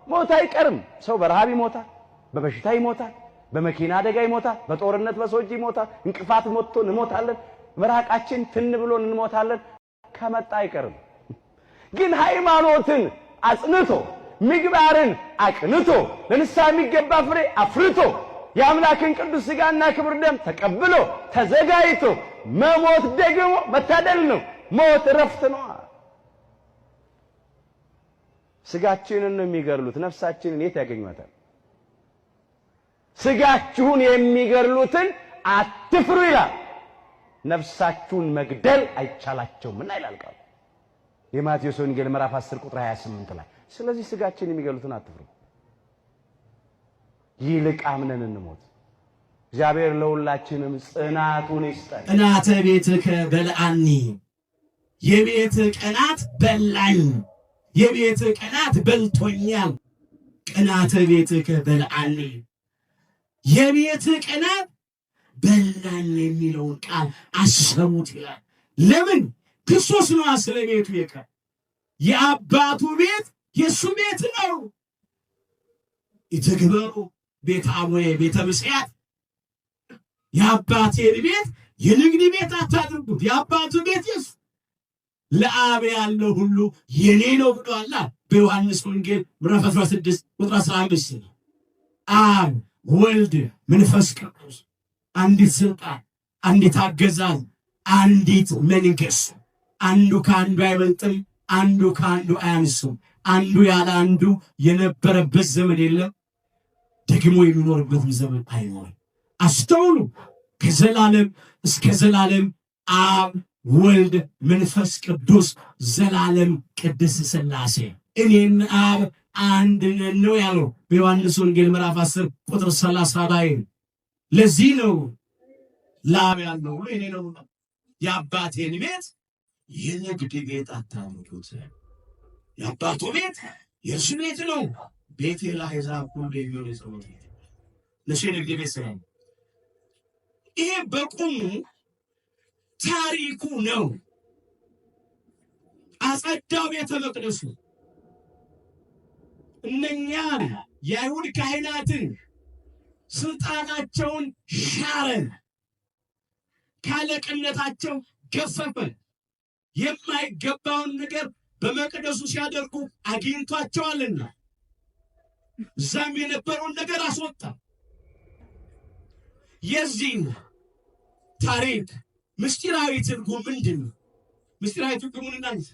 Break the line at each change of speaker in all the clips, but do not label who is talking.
ሞት አይቀርም። ሰው በረሃብ ይሞታል፣ በበሽታ ይሞታል፣ በመኪና አደጋ ይሞታል፣ በጦርነት በሰዎች ይሞታል፣ እንቅፋት መጥቶ እንሞታለን፣ በራቃችን ትን ብሎን እንሞታለን። ከመጣ አይቀርም። ግን ሃይማኖትን አጽንቶ ምግባርን አቅንቶ ለንስሐ የሚገባ ፍሬ አፍርቶ የአምላክን ቅዱስ ሥጋና ክቡር ደም ተቀብሎ ተዘጋጅቶ መሞት ደግሞ መታደል ነው። ሞት እረፍት ነው። ሥጋችንን ነው የሚገድሉት፣ ነፍሳችንን የት ያገኟታል? ሥጋችሁን የሚገድሉትን አትፍሩ ይላል። ነፍሳችሁን መግደል አይቻላቸውምና ይላል ቃሉ የማቴዎስ ወንጌል ምዕራፍ 10 ቁጥር 28 ላይ። ስለዚህ ሥጋችንን የሚገድሉትን አትፍሩ፣ ይልቅ አምነን እንሞት። እግዚአብሔር ለሁላችንም ጽናቱን ይስጠን።
ቅናተ ቤትከ በልዓኒ፣ የቤት ቅናት በላኝ፣ የቤት ቅናት በልቶኛል። ቅናተ ቤትከ በልዓኒ፣ የቤት ቅናት በላኝ የሚለውን ቃል አሰሙት ይላል። ለምን? ክርስቶስ ነው ስለ ቤቱ የቀረ። የአባቱ ቤት የሱ ቤት ነው። ይትግበሩ ቤተ አቡየ ቤተ ምስያት፣ የአባቴን ቤት የንግድ ቤት አታድርጉት። የአባቱ ቤት የሱ፣ ለአብ ያለው ሁሉ የኔ ነው ብሏል በዮሐንስ ወንጌል ምዕራፍ 16 ቁጥር 15። አብ ወልድ መንፈስ ቅዱስ አንዲት ስልጣን፣ አንዲት አገዛዝ፣ አንዲት መንግሥት። አንዱ ከአንዱ አይበልጥም፣ አንዱ ከአንዱ አያንስም። አንዱ ያለ አንዱ የነበረበት ዘመን የለም፣ ደግሞ የሚኖርበት ዘመን አይኖርም። አስተውሉ። ከዘላለም እስከ ዘላለም አብ ወልድ መንፈስ ቅዱስ ዘላለም ቅድስት ሥላሴ እኔና አብ አንድ ነን ነው ያለው በዮሐንስ ወንጌል ምዕራፍ 10 ቁጥር 30 ላይ። ለዚህ ነው ለአብ ያለው ሁሉ የኔ ነው፣ የአባቴን ቤት የንግድ ቤት አታድርጉት። የአባቱ ቤት የእርሱ ቤት ነው። ቤቴ ለአሕዛብ ሁሉ የሚሆን የጸሎት ቤት፣ ለእሱ የንግድ ቤት ስራ። ይሄ በቁሙ ታሪኩ ነው። አጸዳው ቤተ መቅደሱ። እነኛ የአይሁድ ካህናትን ስልጣናቸውን ሻረ፣ ካለቅነታቸው ገፈፈ። የማይገባውን ነገር በመቅደሱ ሲያደርጉ አግኝቷቸዋልና እዛም የነበረውን ነገር አስወጣ። የዚህ ታሪክ ምስጢራዊ ትርጉም ምንድን ነው? ምስጢራዊ ትርጉሙን እናንተ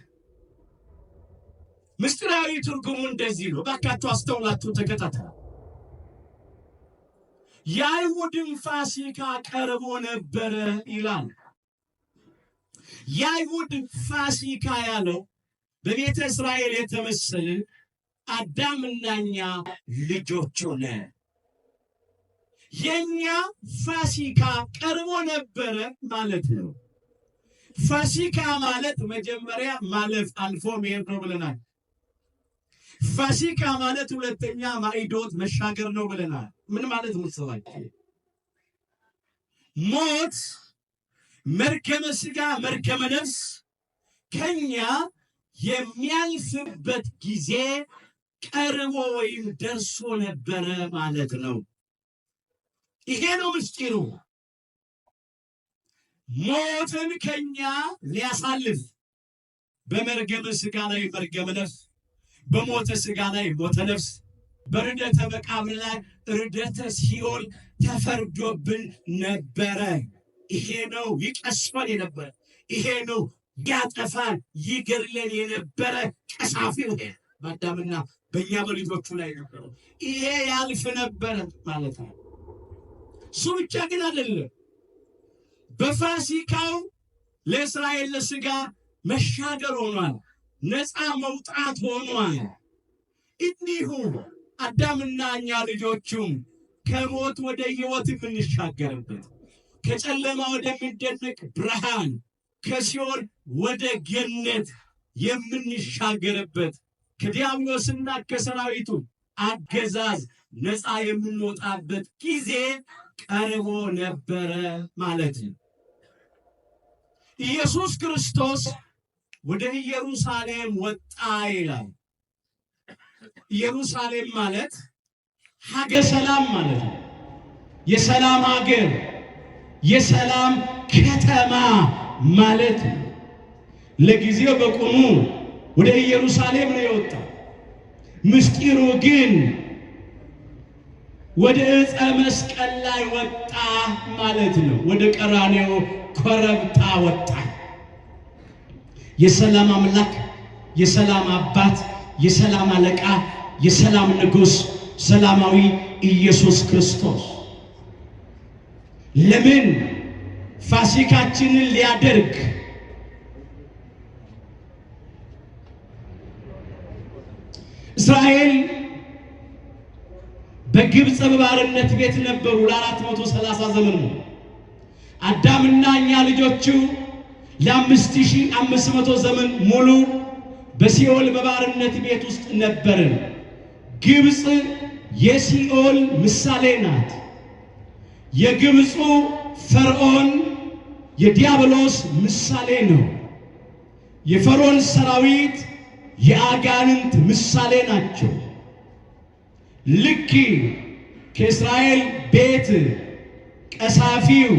ምስጢራዊ ትርጉሙ እንደዚህ ነው። ባካችሁ አስተውላችሁ ተከታተሉ። የአይሁድም ፋሲካ ቀርቦ ነበረ ይላል። የአይሁድ ፋሲካ ያለው በቤተ እስራኤል የተመሰለ አዳምና እኛ ልጆቹ ነን። የኛ ፋሲካ ቀርቦ ነበረ ማለት ነው። ፋሲካ ማለት መጀመሪያ ማለፍ አልፎ መሄድ ነው ብለናል። ፋሲካ ማለት ሁለተኛ ማዕዶት መሻገር ነው ብለናል። ምን ማለት መሰላችሁ? ሞት፣ መርገመ ሥጋ፣ መርገመ ነፍስ ከኛ የሚያልፍበት ጊዜ ቀርቦ ወይም ደርሶ ነበረ ማለት ነው። ይሄ ነው ምስጢሩ። ሞትን ከኛ ሊያሳልፍ በመርገመ ሥጋ ላይ መርገመ ነፍስ፣ በሞተ ሥጋ ላይ ሞተ ነፍስ፣ በርደተ መቃብር ላይ ርደተ ሲኦል ተፈርዶብን ነበረ። ይሄ ነው ይቀስፈን የነበረ፣ ይሄ ነው ያጠፋን ይገድለን የነበረ ቀሳፊው በአዳምና በእኛ በልጆቹ ላይ ነበረ። ይሄ ያልፍ ነበረ ማለት ነው። እሱ ብቻ ግን አይደለም። በፋሲካው ለእስራኤል ለሥጋ መሻገር ሆኗል፣ ነፃ መውጣት ሆኗል። እንዲሁ አዳምና እኛ ልጆቹም ከሞት ወደ ሕይወት የምንሻገርበት፣ ከጨለማ ወደሚደነቅ ብርሃን፣ ከሲኦል ወደ ገነት የምንሻገርበት፣ ከዲያብሎስና ከሰራዊቱ አገዛዝ ነፃ የምንወጣበት ጊዜ ቀርቦ ነበረ ማለት ነው። ኢየሱስ ክርስቶስ ወደ ኢየሩሳሌም ወጣ ይላል። ኢየሩሳሌም ማለት ሀገረ ሰላም ማለት ነው። የሰላም ሀገር፣ የሰላም ከተማ ማለት ነው። ለጊዜው በቁሙ ወደ ኢየሩሳሌም ነው የወጣው። ምስጢሩ ግን ወደ ዕፀ መስቀል ላይ ወጣ ማለት ነው። ወደ ቀራንዮ ኮረብታ ወጣ። የሰላም አምላክ፣ የሰላም አባት፣ የሰላም አለቃ፣ የሰላም ንጉሥ ሰላማዊ ኢየሱስ ክርስቶስ ለምን ፋሲካችንን ሊያደርግ እስራኤል በግብፅ ባርነት ቤት ነበሩ ለ430 ዘመን ነው። አዳምና እኛ ልጆቹ ለ5500 ዘመን ሙሉ በሲኦል በባርነት ቤት ውስጥ ነበርን። ግብፅ የሲኦል ምሳሌ ናት። የግብፁ ፈርዖን የዲያብሎስ ምሳሌ ነው። የፈርዖን ሰራዊት የአጋንንት ምሳሌ ናቸው። ልክ ከእስራኤል ቤት ቀሳፊው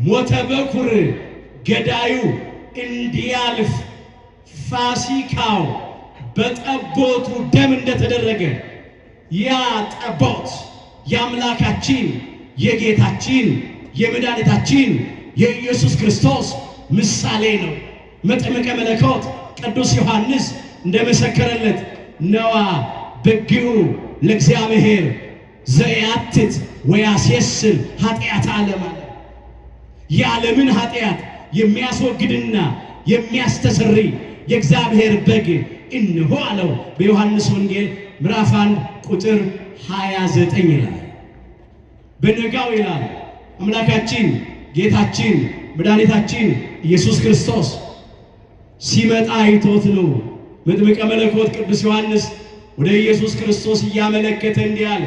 ሞተ በኩር ገዳዩ እንዲያልፍ ፋሲካው በጠቦቱ ደም እንደተደረገ ያ ጠቦት የአምላካችን የጌታችን የመድኃኒታችን የኢየሱስ ክርስቶስ ምሳሌ ነው። መጥምቀ መለኮት ቅዱስ ዮሐንስ እንደመሰከረለት ነዋ በግዑ ለእግዚአብሔር ዘያትት ወያስየስል ኃጢአት ዓለም አለ። የዓለምን ኃጢአት የሚያስወግድና የሚያስተሰርይ የእግዚአብሔር በግ እነሆ አለው በዮሐንስ ወንጌል ምዕራፍ 1 ቁጥር 29 ይላል። በነጋው ይላል አምላካችን ጌታችን መድኃኒታችን ኢየሱስ ክርስቶስ ሲመጣ አይቶት ነው። መጥምቀ መለኮት ቅዱስ ዮሐንስ ወደ ኢየሱስ ክርስቶስ እያመለከተ እንዲህ አለ።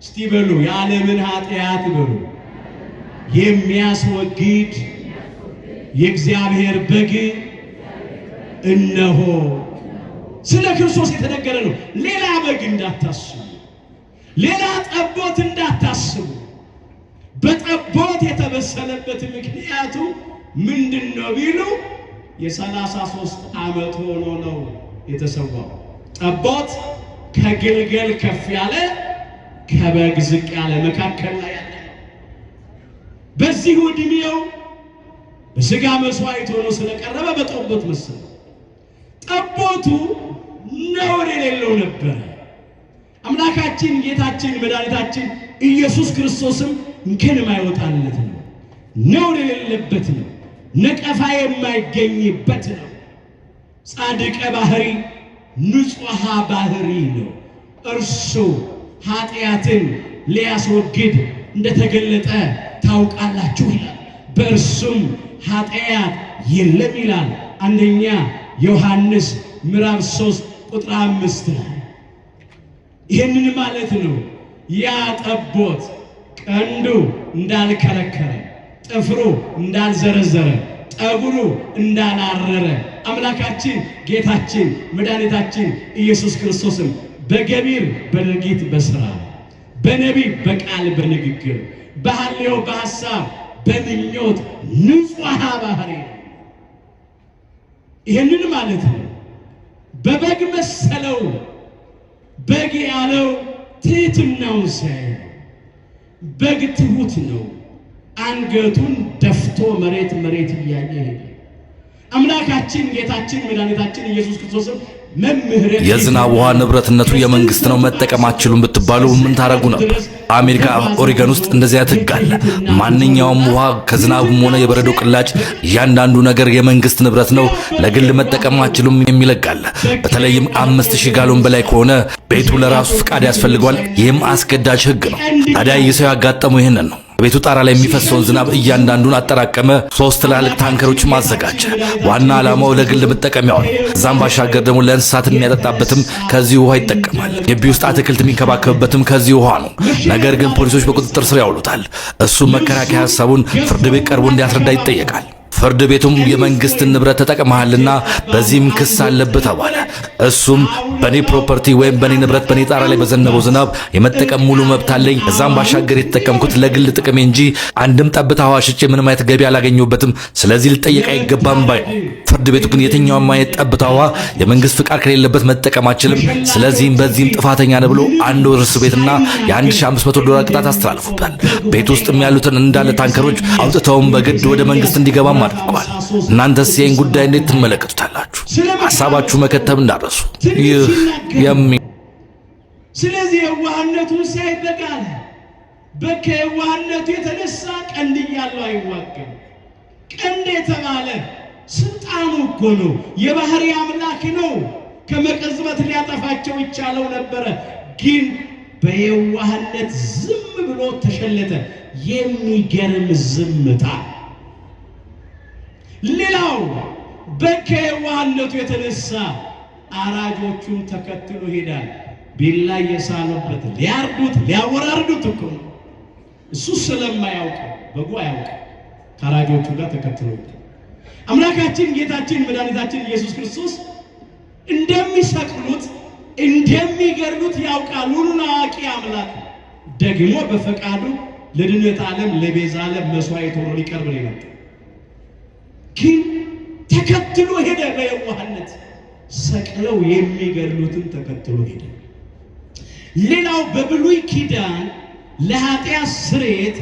እስቲ በሉ የዓለምን ኃጢአት በሉ የሚያስወግድ የእግዚአብሔር በግ እነሆ። ስለ ክርስቶስ የተነገረ ነው። ሌላ በግ እንዳታስቡ፣ ሌላ ጠቦት እንዳታስቡ። በጠቦት የተበሰለበት ምክንያቱ ምንድነው ቢሉ የ33 ዓመት ሆኖ ነው የተሰዋው። ጠቦት ከግልገል ከፍ ያለ ከበግ ዝቅ ያለ መካከል ላይ ያለ በዚህ ዕድሜው በሥጋ መስዋዕት ሆኖ ስለቀረበ በጠቦት መሰለ። ጠቦቱ ነውር የሌለው ነበር። አምላካችን ጌታችን መድኃኒታችን ኢየሱስ ክርስቶስም እንከን የማይወጣለት ነው። ነውር የሌለበት ነው። ነቀፋ የማይገኝበት ነው። ጻድቀ ባህሪ ንጹሐ ባህሪ ነው። እርሱ ኃጢአትን ሊያስወግድ እንደተገለጠ ታውቃላችሁ ይላል። በእርሱም ኃጢአት የለም ይላል አንደኛ ዮሐንስ ምዕራፍ 3 ቁጥር 5 ላይ። ይህንን ማለት ነው ያ ጠቦት ቀንዱ እንዳልከረከረ፣ ጥፍሩ እንዳልዘረዘረ፣ ጠጉሩ እንዳላረረ አምላካችን ጌታችን መድኃኒታችን ኢየሱስ ክርስቶስም በገቢር በድርጊት በሥራ በነቢብ በቃል በንግግር በሐልዮ በሐሳብ በምኞት ንጹሐ ባህሪ። ይህንን ማለት ነው በበግ መሰለው። በግ ያለው ትሕትናውን ሲያይ በግ ትሑት ነው። አንገቱን ደፍቶ መሬት እያየ ሄደ። አምላካችን ጌታችን መድኃኒታችን ኢየሱስ ክርስቶስም
የዝናብ ውሃ ንብረትነቱ የመንግስት ነው መጠቀም አትችሉም ብትባሉ ምን ታረጉ ነበር? አሜሪካ ኦሪገን ውስጥ እንደዚያ ሕግ አለ። ማንኛውም ውሃ ከዝናብም ሆነ የበረዶ ቅላጭ እያንዳንዱ ነገር የመንግስት ንብረት ነው፣ ለግል መጠቀም አትችሉም የሚል ሕግ አለ። በተለይም 5000 ጋሎን በላይ ከሆነ ቤቱ ለራሱ ፍቃድ ያስፈልገዋል። ይህም አስገዳጅ ሕግ ነው። ታዲያ ይህ ሰው ያጋጠመው ይህንን ነው። ቤቱ ጣራ ላይ የሚፈሰውን ዝናብ እያንዳንዱን አጠራቀመ። 3 ትላልቅ ታንከሮችም አዘጋጀ። ዋና ዓላማው ለግል መጠቀሚያው ነው። እዛም ባሻገር ደግሞ ለእንስሳት የሚያጠጣበትም ከዚህ ውሃ ይጠቀማል። ግቢ ውስጥ አትክልት የሚንከባከብበትም ከዚህ ውሃ ነው። ነገር ግን ፖሊሶች በቁጥጥር ስር ያውሉታል። እሱ መከራከያ ሐሳቡን ፍርድ ቤት ቀርቦ እንዲያስረዳ ይጠየቃል። ፍርድ ቤቱም የመንግስትን ንብረት ተጠቅመሃልና በዚህም ክስ አለበት ተባለ። እሱም በኔ ፕሮፐርቲ ወይም በኔ ንብረት በኔ ጣራ ላይ በዘነበው ዝናብ የመጠቀም ሙሉ መብት አለኝ። እዛም ባሻገር የተጠቀምኩት ለግል ጥቅሜ እንጂ አንድም ጠብታ ውሃ ሽጬ ምንም አይነት ገቢ አላገኘሁበትም። ስለዚህ ልጠየቅ አይገባም ባይ ነው። ፍርድ ቤቱ ግን የትኛውም አይነት ጠብታ ውሃ የመንግስት ፍቃድ ከሌለበት መጠቀም አችልም፣ ስለዚህም በዚህም ጥፋተኛ ነው ብሎ 1 ወር እስር ቤትና $1500 ቅጣት አስተላልፎበታል። ቤት ውስጥም ያሉትን እንዳለ ታንከሮች አውጥተውም በግድ ወደ መንግስት እንዲገባም አድርገዋል። እናንተስ ይህን ጉዳይ እንዴት ትመለከቱታላችሁ? ሐሳባችሁ መከተብ እንዳረሱ
ስለዚህ የዋህነቱን ሳይበቃል በከዋህነቱ የተነሳ ቀንድ እያለው አይዋጋም። ቀንድ የተባለ ስልጣኑ እኮ ነው፣ የባህሪ አምላክ ነው። ከመቀዝበት ሊያጠፋቸው ይቻለው ነበረ፣ ግን በየዋህነት ዝም ብሎ ተሸለተ። የሚገርም ዝምታ። ሌላው በከዋህነቱ የተነሳ አራጆቹን ተከትሎ ሄዳል። ቢላ የሳሉበት ሊያርዱት ሊያወራርዱት እኮ ነው። እሱ ስለማያውቅ በጉ አያውቅ ከአራጆቹ ጋር ተከትሎ አምላካችን ጌታችን መድኃኒታችን ኢየሱስ ክርስቶስ እንደሚሰቅሉት እንደሚገርሉት ያውቃል። ሁሉን አዋቂ አምላክ ደግሞ በፈቃዱ ለድነት ዓለም ለቤዛ ዓለም መስዋዕት ሆኖ ሊቀርብ ነው የመጣው። ግን ተከትሎ ሄደ። በየዋህነት ሰቅለው የሚገርሉትን ተከትሎ ሄደ። ሌላው በብሉይ ኪዳን ለኃጢአት ስርየት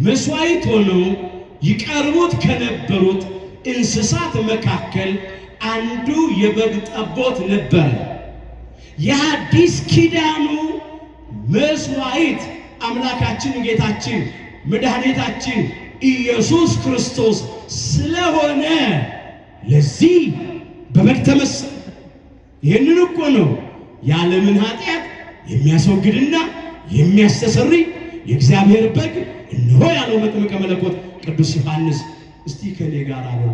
መስዋዕት ሆኖ ይቀርቡት ከነበሩት እንስሳት መካከል አንዱ የበግ ጠቦት ነበር። የሐዲስ ኪዳኑ መስዋዕት አምላካችን ጌታችን መድኃኒታችን ኢየሱስ ክርስቶስ ስለሆነ ለዚህ በበግ ተመሰለ። ይህንን እኮ ነው የዓለምን ኃጢአት የሚያስወግድና የሚያስተሰርይ የእግዚአብሔር በግ እነሆ ያለው መጥምቀ መለኮት ቅዱስ ዮሐንስ። እስቲ ከኔ ጋር አብሮ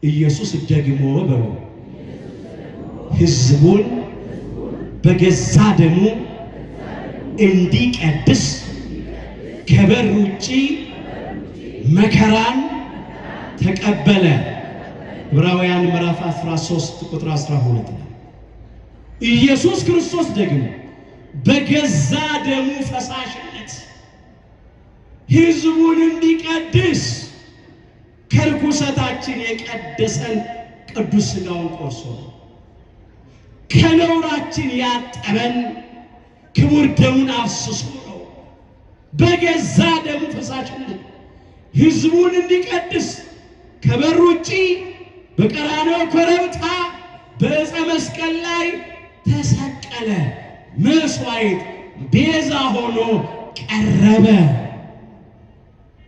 ኢየሱስ ደግሞ በሉ ሕዝቡን በገዛ ደሙ እንዲቀድስ ከበር ውጪ መከራን ተቀበለ። ዕብራውያን ምዕራፍ 13 ቁጥር 12። ኢየሱስ ክርስቶስ ደግሞ በገዛ ደሙ ፈሳሽነት ሕዝቡን እንዲቀድስ ከርኩሰታችን የቀደሰን ቅዱስ ሥጋውን ቆርሶ ከነውራችን ያጠበን ክቡር ደሙን አፍስሶ ነው። በገዛ ደሙ ፈሳሽነት ሕዝቡን እንዲቀድስ ከበር ውጪ በቀራንዮ ኮረብታ በዕፀ መስቀል ላይ ተሰቀለ። መስዋዕት ቤዛ ሆኖ ቀረበ።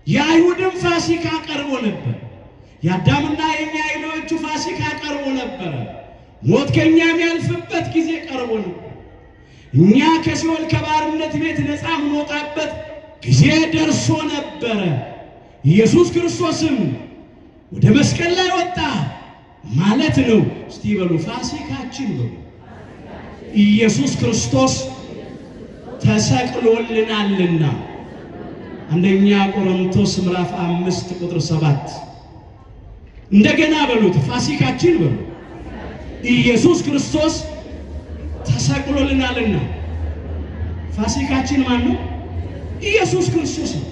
የአይሁድም ፋሲካ ቀርቦ ነበር። የአዳምና የኛ የሌሎቹ ፋሲካ ቀርቦ ነበር። ሞት ከኛ የሚያልፍበት ጊዜ ቀርቦ ነበር። እኛ ከሲኦል ከባርነት ቤት ነፃ የምንወጣበት ጊዜ ደርሶ ነበረ። ኢየሱስ ክርስቶስም ወደ መስቀል ላይ ወጣ ማለት ነው። እስቲ በሉ ፋሲካችን በሉ። ኢየሱስ ክርስቶስ ተሰቅሎልናልና። አንደኛ ቆሮንቶስ ምዕራፍ 5 ቁጥር 7። እንደገና በሉት ፋሲካችን በሉ። ኢየሱስ ክርስቶስ ተሰቅሎልናልና። ፋሲካችን ማን ነው? ኢየሱስ ክርስቶስ ነው።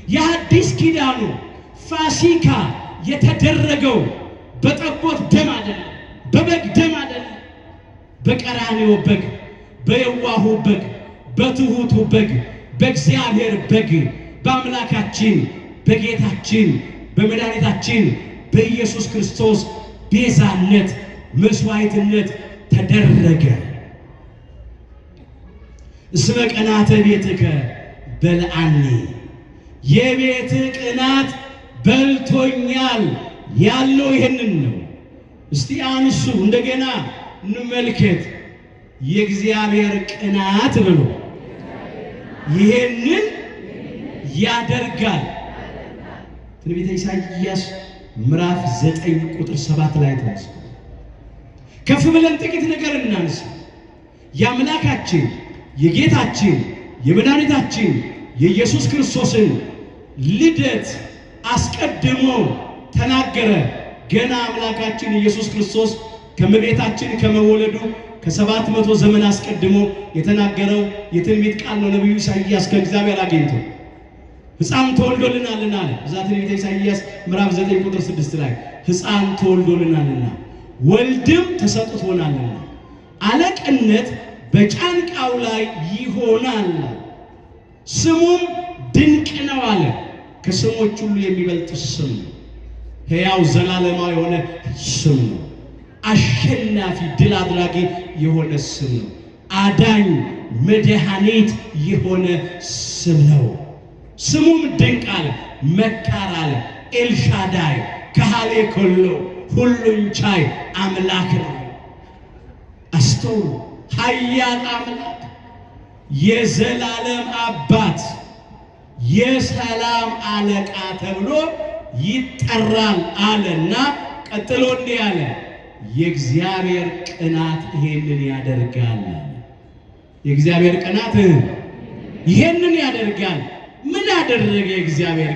የሐዲስ ኪዳኑ ፋሲካ የተደረገው በጠቦት ደም አይደለም፣ በበግ ደም አይደለም፣ በቀራንዮ በግ፣ በየዋሁ በግ፣ በትሑቱ በግ፣ በእግዚአብሔር በግ፣ በአምላካችን በጌታችን በመድኃኒታችን በኢየሱስ ክርስቶስ ቤዛነት መስዋዕትነት ተደረገ። እስመ ቅናተ ቤትከ በልዓኒ፣ የቤት ቅናት በልቶኛል ያለው ይህንን ነው። እስቲ አንሱ እንደገና እንመልከት። የእግዚአብሔር ቅናት ብሎ ይህንን ያደርጋል። ትንቢተ ኢሳይያስ ምዕራፍ 9 ቁጥር 7 ላይ ተነሳ። ከፍ ብለን ጥቂት ነገር እናንሳ። የአምላካችን የጌታችን የመድኃኒታችን የኢየሱስ ክርስቶስን ልደት አስቀድሞ ተናገረ። ገና አምላካችን ኢየሱስ ክርስቶስ ከመቤታችን ከመወለዱ ከ700 ዘመን አስቀድሞ የተናገረው የትንቢት ቃል ነው። ነብዩ ኢሳይያስ ከእግዚአብሔር አግኝቶ ሕፃን ተወልዶልናልና አለ። እዛ ትንቢተ ኢሳይያስ ምዕራፍ 9 ቁጥር 6 ላይ ሕፃን ተወልዶልናልና ወልድም ተሰጥቶናልና አለቅነት በጫንቃው ላይ ይሆናል፣ ስሙም ድንቅ ነው አለ። ከስሞች ሁሉ የሚበልጥ ስም ነው። ሕያው ዘላለማዊ የሆነ ስም ነው። አሸናፊ ድል አድራጊ የሆነ ስም ነው። አዳኝ መድኃኒት የሆነ ስም ነው። ስሙም ድንቅ አለ፣ መካር አለ፣ ኤልሻዳይ ከሃሌ ኮሎ ሁሉን ቻይ አምላክ ነው። አስተውሉ። ኃያል አምላክ፣ የዘላለም አባት፣ የሰላም አለቃ ተብሎ ይጠራል አለና ቀጥሎ እንዲህ አለ፣ የእግዚአብሔር ቅናት ይሄንን ያደርጋል። የእግዚአብሔር ቅናት ይሄንን ያደርጋል። ምን አደረገ እግዚአብሔር?